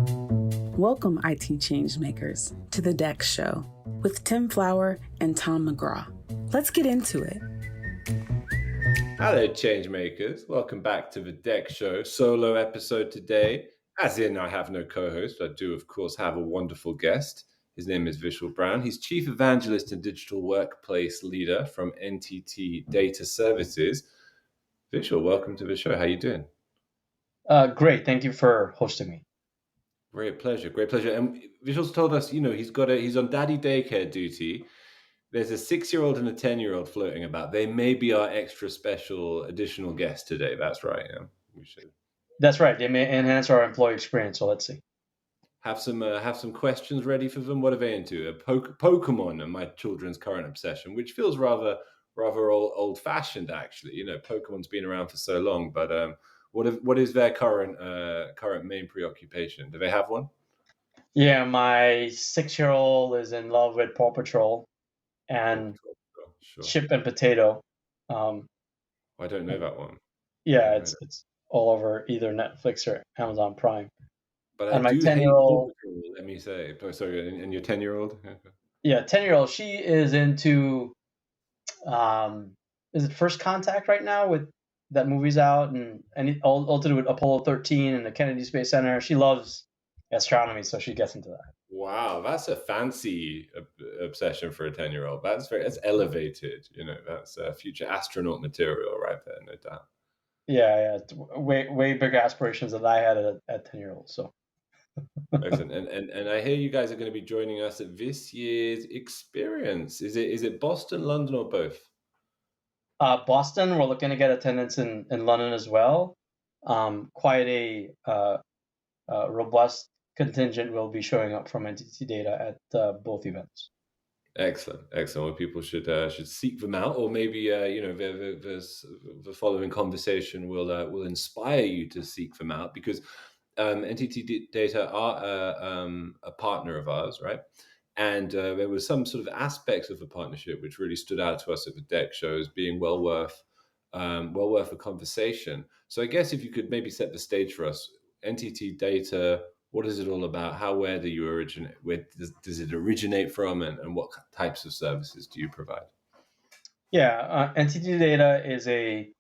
Welcome, IT changemakers, to the DEX Show with Tim Flower and Tom McGraw. Let's get into it. Hello, changemakers. Welcome back to the DEX Show. Solo episode today. As in, I have no co-host. I do, of course, have a wonderful guest. His name is Vishal Brown. He's Chief Evangelist and Digital Workplace Leader from NTT DATA Services. Vishal, welcome to the show. How you doing? Great. Thank you for hosting me. Great pleasure. Great pleasure. And Vishal's told us, he's on daddy daycare duty. There's a 6-year-old and a 10-year-old floating about. They may be our extra special additional guest today. That's right. Yeah, we should. That's right. They may enhance our employee experience. So let's see. Have some questions ready for them. What are they into? Pokemon and my children's current obsession, which feels rather old-fashioned, actually. You know, Pokemon's been around for so long, but what is their current main preoccupation? Do they have one? Yeah, my 6-year-old is in love with Paw Patrol and Sure. Chip and Potato. I don't know that one. Yeah, it's all over either Netflix or Amazon Prime. But and I my do 10-year-old. Let me say, sorry, and your 10-year-old? Yeah, 10-year-old. She is into, is it First Contact right now with that movie's out and all to do with Apollo 13 and the Kennedy Space Center. She loves astronomy, so she gets into that. Wow, that's a fancy obsession for a 10-year-old. That's elevated. You know, that's future astronaut material right there, no doubt. Yeah, way bigger aspirations than I had at 10-year-old. So. Excellent. And I hear you guys are going to be joining us at this year's experience. Is it Boston, London, or both? Boston. We're looking to get attendance in London as well. Quite a robust contingent will be showing up from NTT Data at both events. Excellent. Well, people should seek them out, or maybe the following conversation will inspire you to seek them out, because NTT Data are a partner of ours, right? And there was some sort of aspects of the partnership which really stood out to us at the DEX show as being well worth a conversation. So I guess if you could maybe set the stage for us, NTT Data, what is it all about? Where do you originate? Where does it originate from, and what types of services do you provide? Yeah, NTT Data is a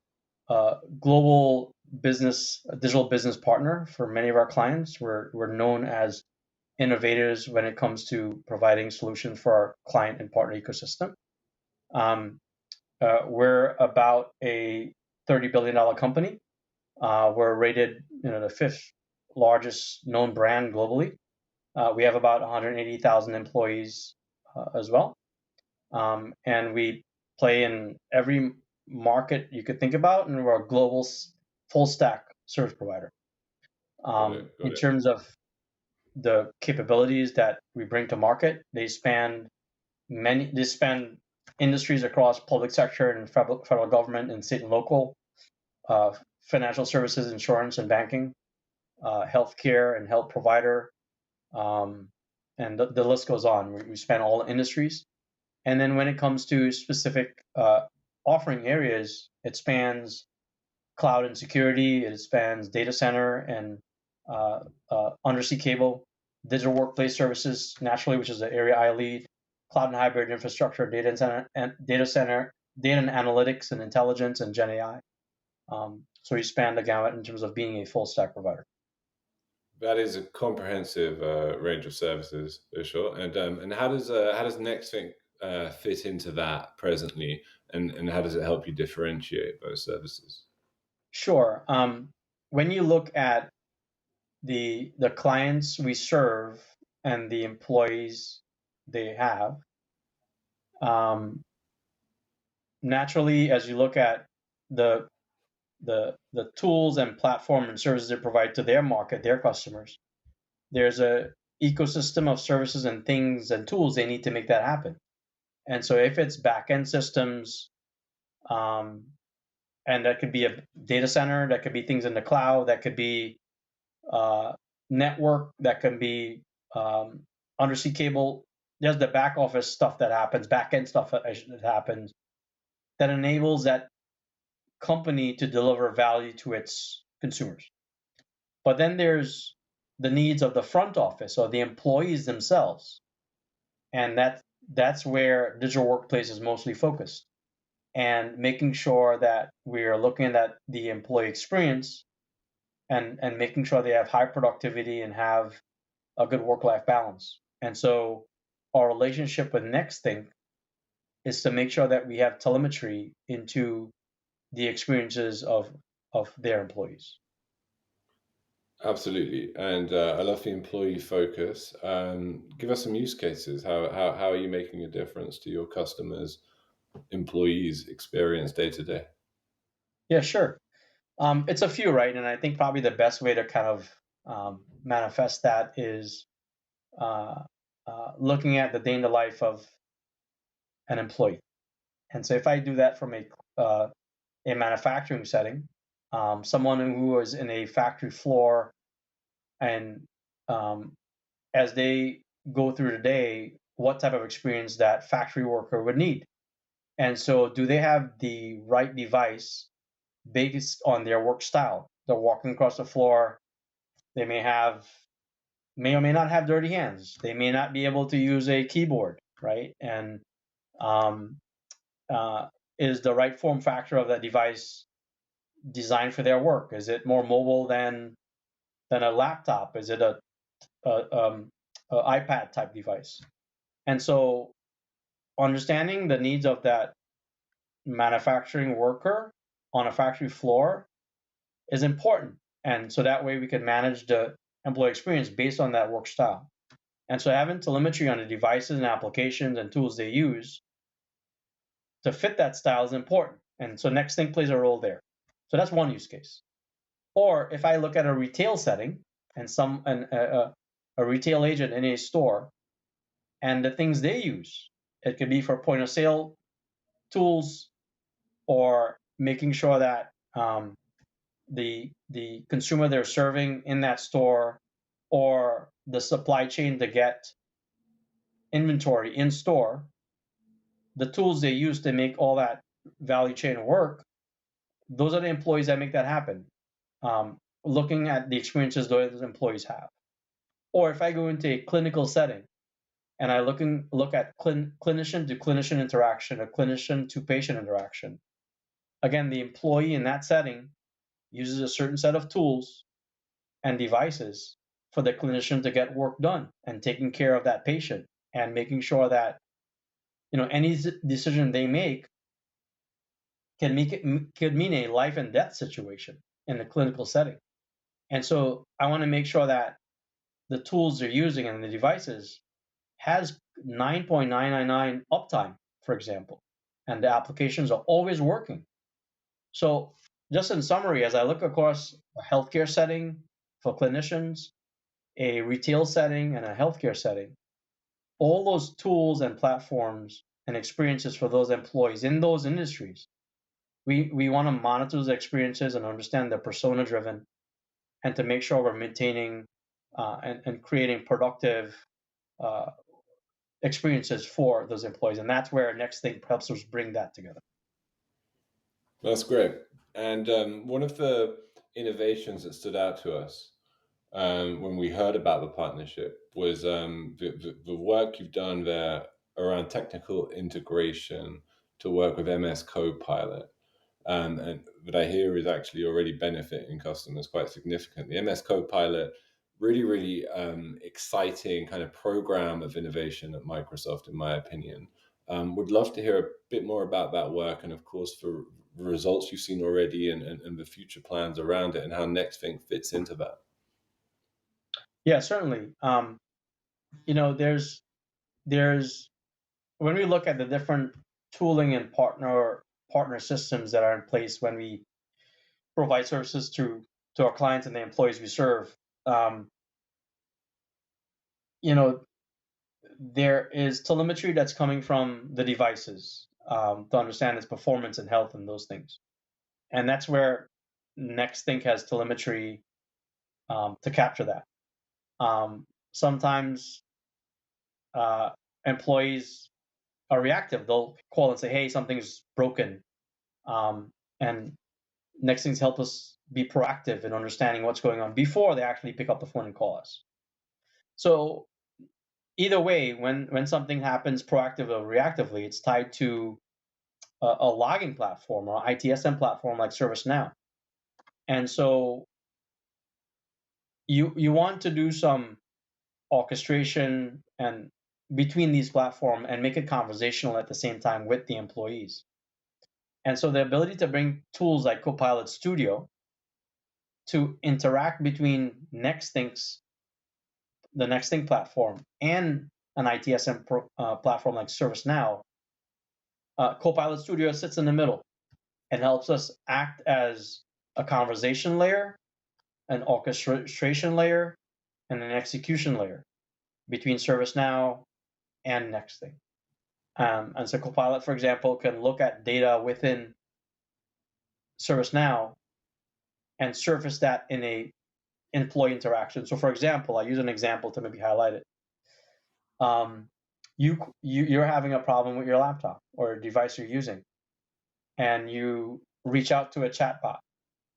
global digital business partner for many of our clients. We're known as innovators when it comes to providing solutions for our client and partner ecosystem. We're about a $30 billion company. We're rated, the 5th largest known brand globally. We have about 180,000 employees as well, and we play in every market you could think about, and we're a global full stack service provider. In terms of the capabilities that we bring to market, they span industries across public sector and federal government and state and local, financial services, insurance and banking, healthcare and health provider, and the list goes on. We span all industries. And then when it comes to specific offering areas, it spans cloud and security, it spans data center and undersea cable, digital workplace services, naturally, which is the area I lead, cloud and hybrid infrastructure, data and analytics and intelligence, and Gen AI. So we span the gamut in terms of being a full stack provider. That is a comprehensive range of services, for sure. And how does Nexthink fit into that presently, and how does it help you differentiate those services? Sure. When you look at the clients we serve and the employees they have, naturally, as you look at the tools and platform and services they provide to their market, their customers, there's a ecosystem of services and things and tools they need to make that happen. And so if it's back-end systems, and that could be a data center, that could be things in the cloud, that could be network, that can be undersea cable, there's the back office stuff that happens, back-end stuff that happens, that enables that company to deliver value to its consumers. But then there's the needs of the front office or the employees themselves. And that's where digital workplace is mostly focused, and making sure that we're looking at the employee experience and making sure they have high productivity and have a good work-life balance. And so our relationship with Nexthink is to make sure that we have telemetry into the experiences of their employees. Absolutely, and I love the employee focus. Give us some use cases. How are you making a difference to your customers' employees' experience day to day? Yeah, sure. It's a few, right? And I think probably the best way to kind of manifest that is uh, looking at the day in the life of an employee. And so if I do that from a manufacturing setting, someone who is in a factory floor, and um, as they go through the day, what type of experience that factory worker would need. And so do they have the right device based on their work style? They're walking across the floor. They may or may not have dirty hands. They may not be able to use a keyboard, right? And um, uh, is the right form factor of that device designed for their work? Is it more mobile than a laptop? Is it a iPad type device? And so understanding the needs of that manufacturing worker on a factory floor is important. And so that way we can manage the employee experience based on that work style. And so having telemetry on the devices and applications and tools they use to fit that style is important. And so Nexthink plays a role there. So that's one use case. Or if I look at a retail setting and a retail agent in a store and the things they use, it could be for point of sale tools, or making sure that the consumer they're serving in that store, or the supply chain to get inventory in store, the tools they use to make all that value chain work, those are the employees that make that happen. Looking at the experiences those employees have. Or if I go into a clinical setting and I look at clinician to clinician interaction, or clinician to patient interaction, again, the employee in that setting uses a certain set of tools and devices for the clinician to get work done and taking care of that patient, and making sure that any decision they make could mean a life and death situation in the clinical setting. And so I want to make sure that the tools they're using and the devices has 9.999 uptime, for example, and the applications are always working. So just in summary, as I look across a healthcare setting for clinicians, a retail setting, and a healthcare setting, all those tools and platforms and experiences for those employees in those industries, we want to monitor those experiences and understand they're persona driven, and to make sure we're maintaining and creating productive uh, experiences for those employees. And that's where Nexthink helps us bring that together. That's great. And one of the innovations that stood out to us when we heard about the partnership was the work you've done there around technical integration to work with MS Copilot. And that I hear is actually already benefiting customers quite significantly. MS Copilot, really, really exciting kind of program of innovation at Microsoft, in my opinion. Would love to hear a bit more about that work, and of course, for the results you've seen already, and the future plans around it, and how Nexthink fits into that. Yeah, certainly. There's when we look at the different tooling and partner systems that are in place when we provide services to our clients and the employees we serve, um, you know, there is telemetry that's coming from the devices to understand its performance and health and those things, and that's where Nexthink has telemetry to capture that. Sometimes employees are reactive; they'll call and say, "Hey, something's broken," and Nexthink's help us be proactive in understanding what's going on before they actually pick up the phone and call us. So either way, when something happens proactively or reactively, it's tied to a logging platform or ITSM platform like ServiceNow. And so you want to do some orchestration and between these platforms and make it conversational at the same time with the employees. And so the ability to bring tools like Copilot Studio to interact between the Nexthink platform and an ITSM platform like ServiceNow, Copilot Studio sits in the middle and helps us act as a conversation layer, an orchestration layer, and an execution layer between ServiceNow and Nexthink. And so Copilot, for example, can look at data within ServiceNow and surface that in a employee interaction. So for example, I use an example to maybe highlight it. You're having a problem with your laptop or device you're using, and you reach out to a chatbot,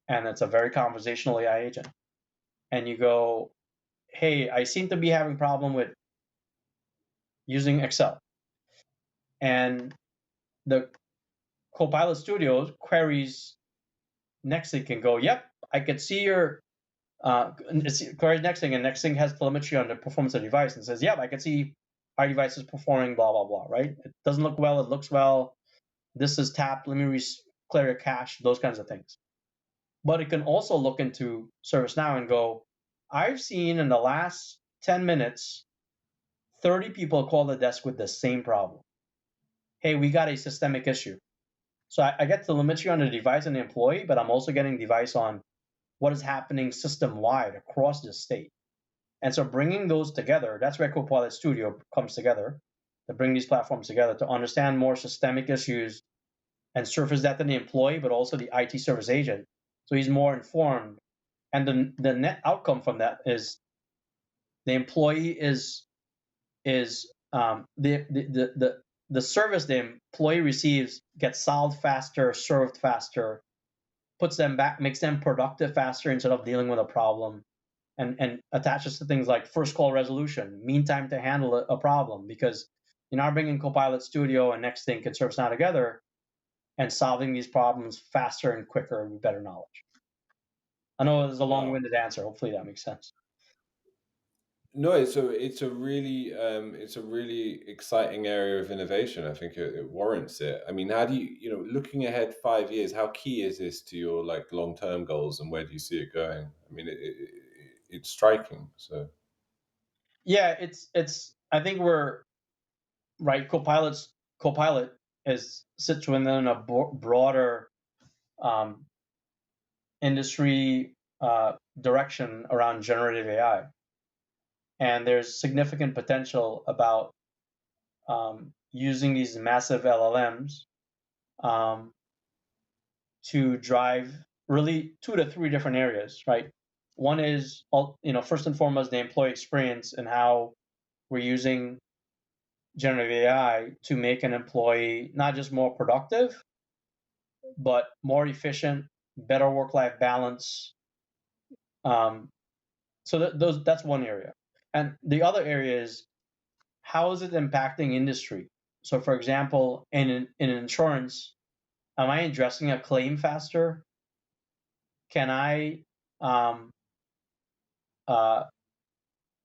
and it's a very conversational AI agent, and you go, hey, I seem to be having a problem with using Excel. And the Copilot Studio queries Nexthink and go, yep, I could see your queries Nexthink, and Nexthink has telemetry on the performance of the device and says, yep, I can see our device is performing blah, blah, blah, right? It doesn't look well, it looks well. This is tapped, let me clear your cache, those kinds of things. But it can also look into ServiceNow and go, I've seen in the last 10 minutes, 30 people call the desk with the same problem. Hey, we got a systemic issue. So I get telemetry on the device and the employee, but I'm also getting device on what is happening system-wide across the state. And so bringing those together, that's where Copilot Studio comes together, to bring these platforms together to understand more systemic issues and surface that to the employee, but also the IT service agent. So he's more informed. And the net outcome from that is the employee is the service the employee receives gets solved faster, served faster, puts them back, makes them productive faster instead of dealing with a problem, and attaches to things like first call resolution, mean time to handle a problem, because you're now bringing Copilot Studio and Nexthink and ServiceNow together and solving these problems faster and quicker with better knowledge. I know there's a long-winded answer. Hopefully that makes sense. No, it's a really exciting area of innovation. I think it warrants it. I mean, how do you looking ahead 5 years, how key is this to your like long-term goals, and where do you see it going? I mean, it's striking. So yeah, it's I think we're right. Copilot sits within a broader industry direction around generative AI, and there's significant potential about using these massive LLMs to drive really 2 to 3 different areas, right? One is, first and foremost, the employee experience and how we're using generative AI to make an employee not just more productive, but more efficient, better work-life balance. So that's one area. And the other area is, how is it impacting industry? So for example, in insurance, am I addressing a claim faster? Can I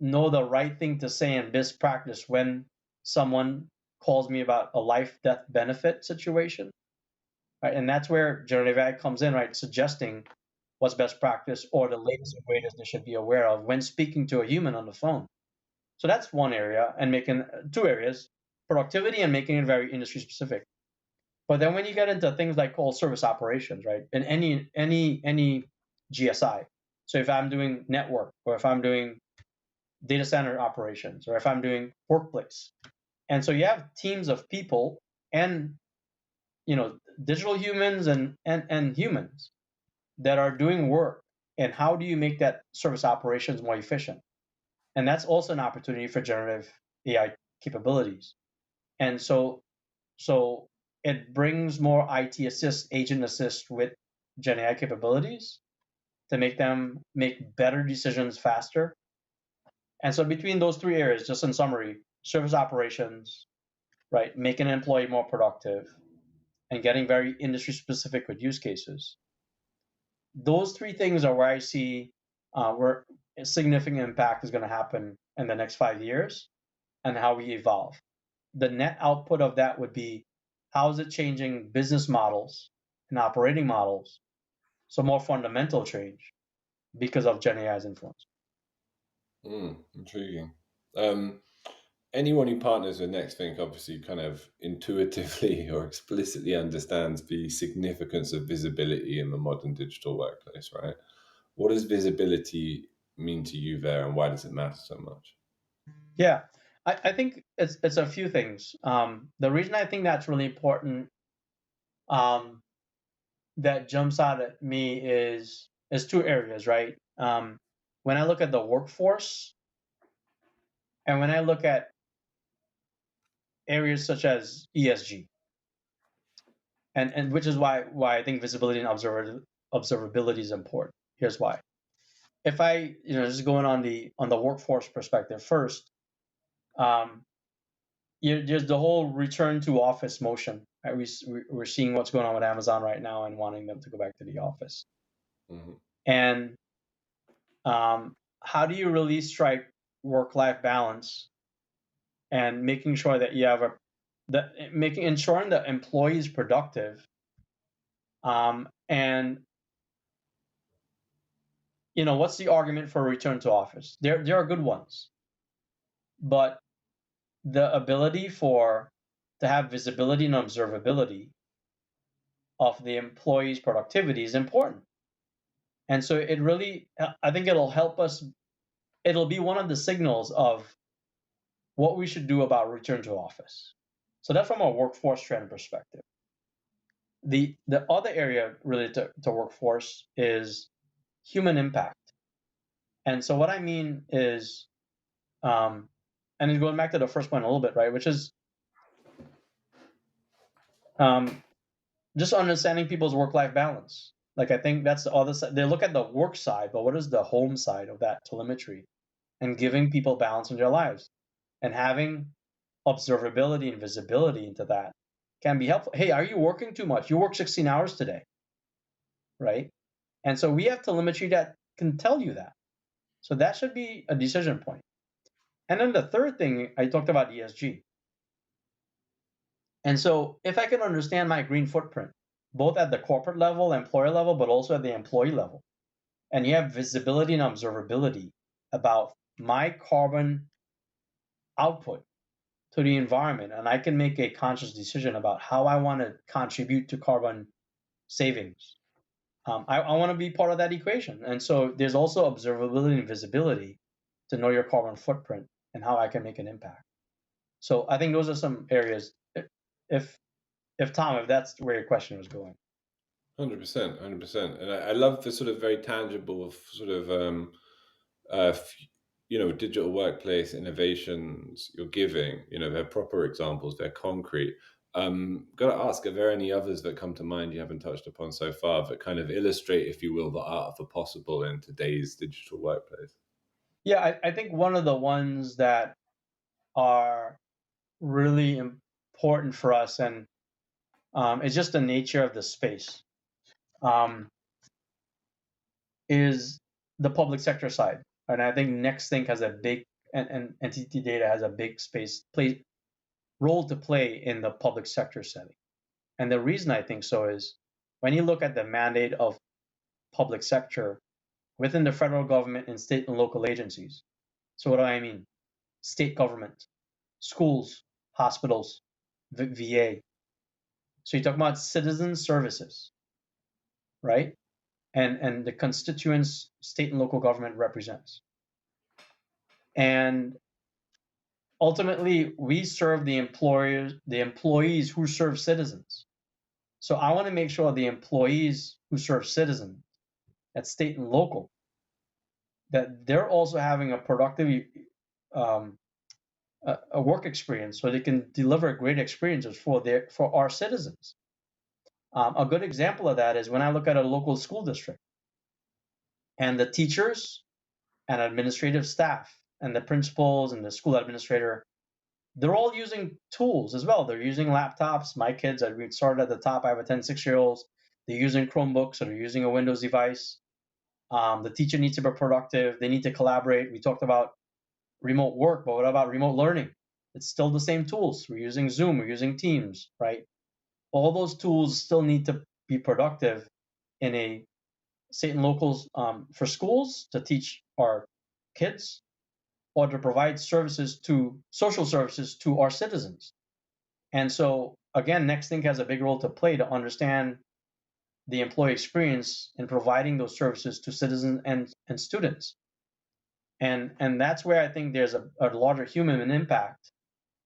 know the right thing to say in best practice when someone calls me about a life-death benefit situation? Right? And that's where generative AI comes in, right? Suggesting what's best practice or the latest and greatest they should be aware of when speaking to a human on the phone. So that's one area, and making 2 areas, productivity and making it very industry specific. But then when you get into things like call service operations, right? In any GSI. So if I'm doing network, or if I'm doing data center operations, or if I'm doing workplace. And so you have teams of people and digital humans and humans that are doing work. And how do you make that service operations more efficient? And that's also an opportunity for generative AI capabilities. And so it brings more IT assist, agent assist with Gen AI capabilities to make them make better decisions faster. And so between those three areas, just in summary, service operations, right, making an employee more productive, and getting very industry specific with use cases. Those three things are where I see where a significant impact is going to happen in the next 5 years and how we evolve. The net output of that would be how is it changing business models and operating models? So more fundamental change because of Gen AI's influence. Intriguing. Anyone who partners with Nexthink obviously kind of intuitively or explicitly understands the significance of visibility in the modern digital workplace, right? What does visibility mean to you there, and why does it matter so much? Yeah, I think it's a few things. The reason I think that's really important, that jumps out at me is two areas, right? When I look at the workforce, and when I look at areas such as ESG, and which is why I think visibility and observability is important. Here's why. If I just going on the workforce perspective first, there's the whole return to office motion. Right? We're seeing what's going on with Amazon right now and wanting them to go back to the office. Mm-hmm. And how do you really strike work-life balance and making sure that you have ensuring the employee is productive, and what's the argument for return to office? There are good ones, but the ability to have visibility and observability of the employee's productivity is important. And so it really, I think it'll help us. It'll be one of the signals of what we should do about return to office. So that's from a workforce trend perspective. The other area related to workforce is human impact. And so what I mean is, and it's going back to the first point a little bit, right, which is just understanding people's work-life balance. Like, I think that's the other side. They look at the work side, but what is the home side of that telemetry? And giving people balance in their lives and having observability and visibility into that can be helpful. Hey, are you working too much? You work 16 hours today, right? And so we have telemetry that can tell you that. So that should be a decision point. And then the third thing, I talked about ESG. And so if I can understand my green footprint, both at the corporate level, employer level, but also at the employee level, and you have visibility and observability about my carbon output to the environment, and I can make a conscious decision about how I want to contribute to carbon savings. I want to be part of that equation. And so there's also observability and visibility to know your carbon footprint and how I can make an impact. So I think those are some areas. If Tom, if that's where your question was going. 100%, 100%. And I love the sort of very tangible sort of, digital workplace innovations you're giving. They're proper examples, they're concrete. Got to ask, are there any others that come to mind you haven't touched upon so far that kind of illustrate, if you will, the art of the possible in today's digital workplace? Yeah, I think one of the ones that are really important for us, and it's just the nature of the space, is the public sector side. And I think Nexthink has a big, and NTT Data has a big role to play in the public sector setting. And the reason I think so is when you look at the mandate of public sector within the federal government and state and local agencies. So what do I mean? State government, schools, hospitals, VA. So you talk about citizen services, right? And the constituents state and local government represents. And ultimately, we serve the employees who serve citizens. So I want to make sure the employees who serve citizens at state and local, that they're also having a productive a work experience, so they can deliver great experiences for our citizens. A good example of that is when I look at a local school district and the teachers and administrative staff and the principals and the school administrator, they're all using tools as well. They're using laptops. My kids, we started at the top. I have a 10, 6-year-olds. They're using Chromebooks or they're using a Windows device. The teacher needs to be productive. They need to collaborate. We talked about remote work, but what about remote learning? It's still the same tools. We're using Zoom, we're using Teams, right? All those tools still need to be productive in a state and locals for schools to teach our kids or to provide services to social services to our citizens. And so again, Nexthink has a big role to play to understand the employee experience in providing those services to citizens and students. And that's where I think there's a larger human impact,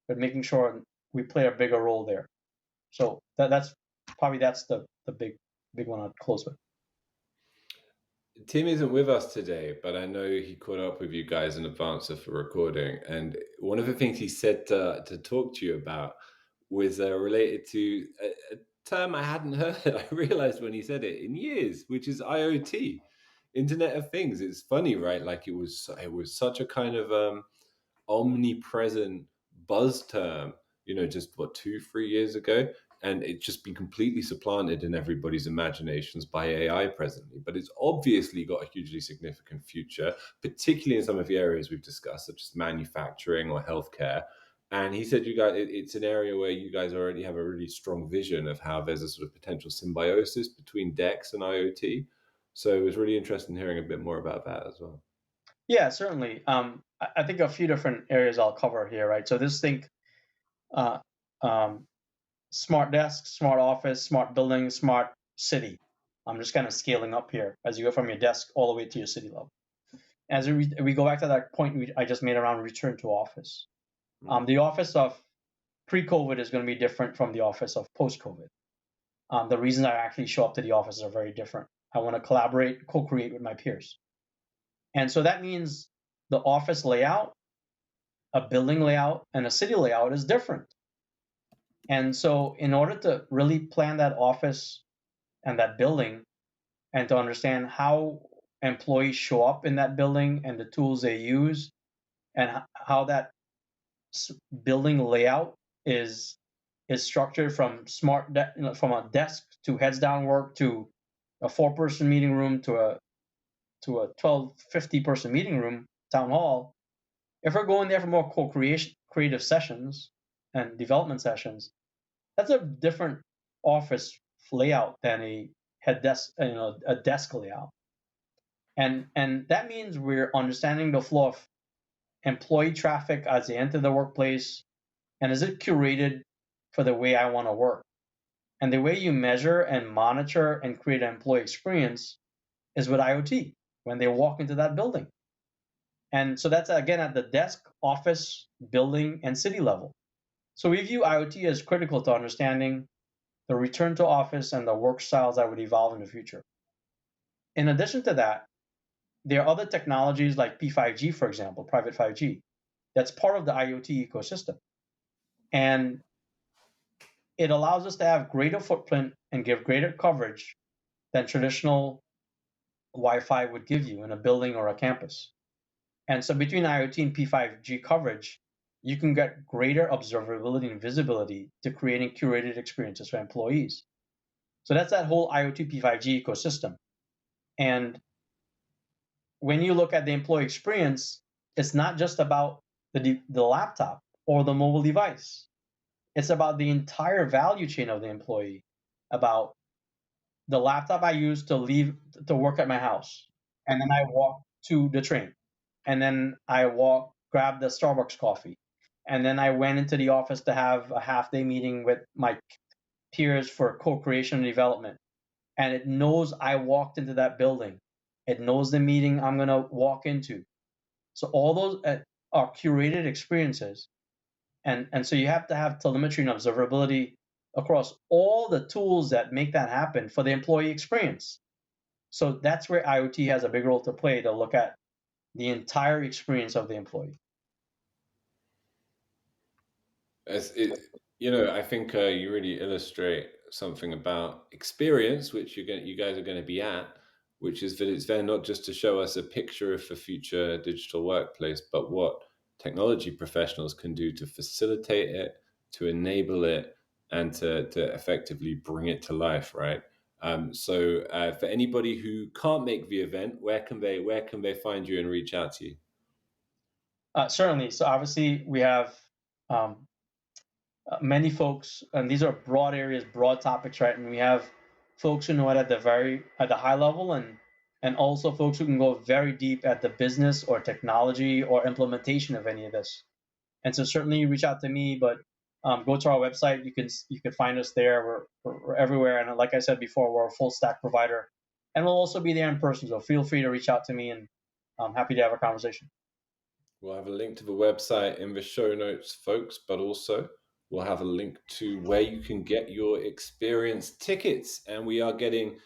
but making sure we play a bigger role there. So that's the big one I'd close with. Tim isn't with us today, but I know he caught up with you guys in advance of the recording. And one of the things he said to talk to you about was related to a term I hadn't heard, I realized when he said it, in years, which is IoT, Internet of Things. It's funny, right? Like it was such a kind of omnipresent buzz term, just 2-3 years ago. And it's just been completely supplanted in everybody's imaginations by AI presently. But it's obviously got a hugely significant future, particularly in some of the areas we've discussed, such as manufacturing or healthcare. And he said, you guys, it's an area where you guys already have a really strong vision of how there's a sort of potential symbiosis between DEX and IoT. So it was really interesting hearing a bit more about that as well. Yeah, certainly. I think a few different areas I'll cover here, right? So uh, um, smart desk, smart office, smart building, smart city. I'm just kind of scaling up here as you go from your desk all the way to your city level. As we go back to that point I just made around return to office. The office of pre-COVID is going to be different from the office of post-COVID. The reasons I actually show up to the office are very different. I want to collaborate, co-create with my peers. And so that means the office layout, a building layout, and a city layout is different. And so in order to really plan that office and that building and to understand how employees show up in that building and the tools they use and how that building layout is structured from from a desk to heads down work to a 4-person meeting room to a 50 person meeting room, town hall. If we're going there for more creative sessions and development sessions, that's a different office layout than a head desk, a desk layout. And that means we're understanding the flow of employee traffic as they enter the workplace, and is it curated for the way I want to work? And the way you measure and monitor and create an employee experience is with IoT when they walk into that building. And so that's again at the desk, office, building, and city level. So we view IoT as critical to understanding the return to office and the work styles that would evolve in the future. In addition to that, there are other technologies like P5G, for example, private 5G, that's part of the IoT ecosystem. And it allows us to have greater footprint and give greater coverage than traditional Wi-Fi would give you in a building or a campus. And so between IoT and P5G coverage, you can get greater observability and visibility to creating curated experiences for employees. So that's that whole IoT P5G ecosystem. And when you look at the employee experience, it's not just about the laptop or the mobile device. It's about the entire value chain of the employee, about the laptop I use to leave to work at my house, and then I walk to the train, and then I grab the Starbucks coffee, and then I went into the office to have a half-day meeting with my peers for co-creation and development, and it knows I walked into that building. It knows the meeting I'm going to walk into. So all those are curated experiences. And so you have to have telemetry and observability across all the tools that make that happen for the employee experience. So that's where IoT has a big role to play, to look at the entire experience of the employee. I think you really illustrate something about experience, which you guys are going to be at, which is that it's there not just to show us a picture of the future digital workplace, but what technology professionals can do to facilitate it, to enable it, and to effectively bring it to life, right? So for anybody who can't make the event, where can they find you and reach out to you? Certainly. So obviously we have many folks, and these are broad areas, broad topics, right? And we have folks who know it at the high level, and also folks who can go very deep at the business or technology or implementation of any of this. And so certainly reach out to me, but go to our website. You can find us there. We're everywhere, and like I said before, we're a full stack provider, and we'll also be there in person. So feel free to reach out to me, and I'm happy to have a conversation. We'll have a link to the website in the show notes, folks, but also we'll have a link to where you can get your experience tickets. And we are getting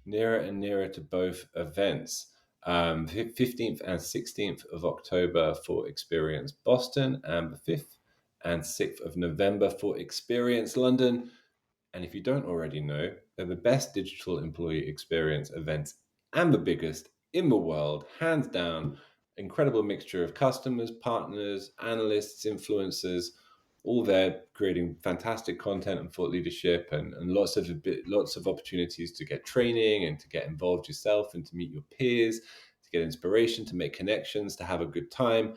nearer and nearer to both events. 15th and 16th of October for Experience Boston, and the 5th and 6th of November for Experience London. And if you don't already know, they're the best digital employee experience events and the biggest in the world, hands down. Incredible mixture of customers, partners, analysts, influencers, all there creating fantastic content and thought leadership, and lots of opportunities to get training and to get involved yourself and to meet your peers, to get inspiration, to make connections, to have a good time.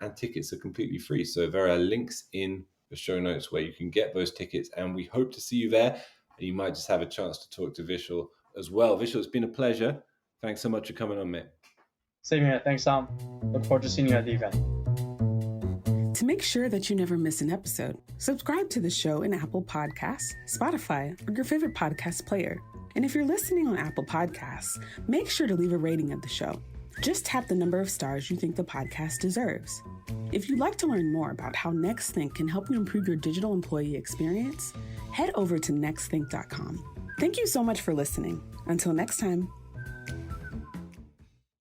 And tickets are completely free. So there are links in the show notes where you can get those tickets, and we hope to see you there. And you might just have a chance to talk to Vishal as well. Vishal, it's been a pleasure. Thanks so much for coming on, mate. Same here. Thanks, Tom. Look forward to seeing you at the event. To make sure that you never miss an episode, subscribe to the show in Apple Podcasts, Spotify, or your favorite podcast player. And if you're listening on Apple Podcasts, make sure to leave a rating of the show. Just tap the number of stars you think the podcast deserves. If you'd like to learn more about how Nexthink can help you improve your digital employee experience, head over to nexthink.com. Thank you so much for listening. Until next time.